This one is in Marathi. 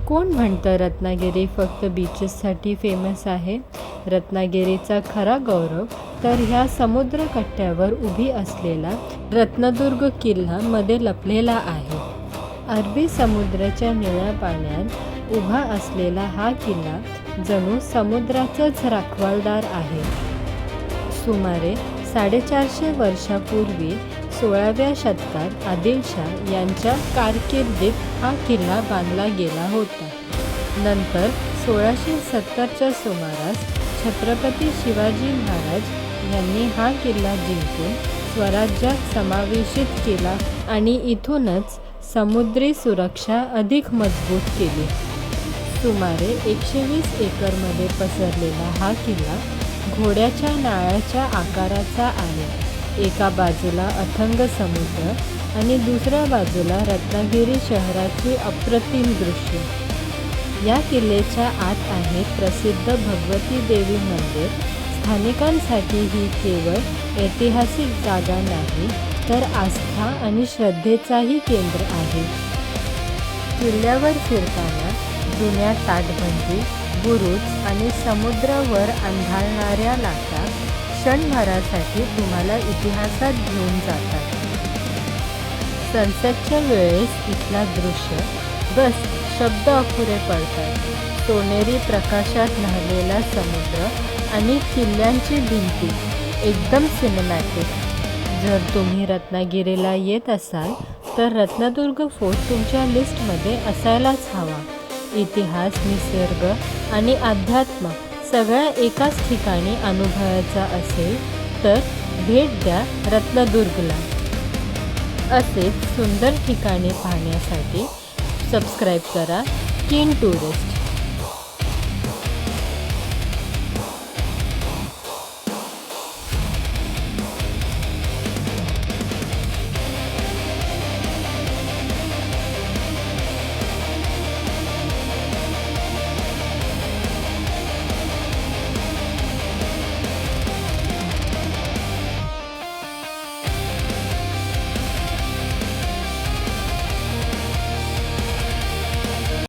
कोण म्हणतं रत्नागिरी फक्त बीचेससाठी फेमस आहे? रत्नागिरीचा खरा गौरव तर ह्या समुद्रकट्ट्यावर उभी असलेला रत्नदुर्ग किल्ला मध्ये लपलेला आहे. अरबी समुद्राच्या निळ्या पाण्यात उभा असलेला हा किल्ला जणू समुद्राचाच रखवालदार आहे. सुमारे 450 वर्षापूर्वी 16व्या शतकात आदिलशाह यांच्या कारकिर्दीत हा किल्ला बांधला गेला होता. नंतर 1670च्या सुमारास छत्रपती शिवाजी महाराज यांनी हा किल्ला जिंकून स्वराज्यात समावेशित केला आणि इथूनच समुद्री सुरक्षा अधिक मजबूत केली. सुमारे 120 एकरमध्ये पसरलेला हा किल्ला घोड्याच्या नाळाच्या आकाराचा आहे. एका बाजूला अथंग समुद्र आणि दुसऱ्या बाजूला रत्नागिरी शहराची अप्रतिम दृश्य. या किल्ल्याच्या आत आहे प्रसिद्ध भगवती देवी मंदिर. स्थानिकांसाठी ही केवळ ऐतिहासिक जागा नाही तर आस्था आणि श्रद्धेचाही केंद्र आहे. किल्ल्यावर फिरताना जुन्या ताटबंदी, बुरुज आणि समुद्रावर अंधारणाऱ्या लाटा क्षणभरासाठी तुम्हाला इतिहासात घेऊन जातात. सनसेटच्या वेळेस इथला दृश्य बस शब्द अपुरे पडतात. सोनेरी प्रकाशात न्हालेला समुद्र आणि किल्ल्यांची भिंती एकदम सिनेमॅटिक. जर तुम्ही रत्नागिरीला येत असाल तर रत्नदुर्ग फोर्ट तुमच्या लिस्टमध्ये असायलाच हवा. इतिहास, निसर्ग आणि अध्यात्म सगळ्या एकाच ठिकाणी अनुभवायचा असेल तर भेट द्या रत्नदुर्गला. असेच सुंदर ठिकाणे पाहण्यासाठी सबस्क्राईब करा कीन टुरिस्ट.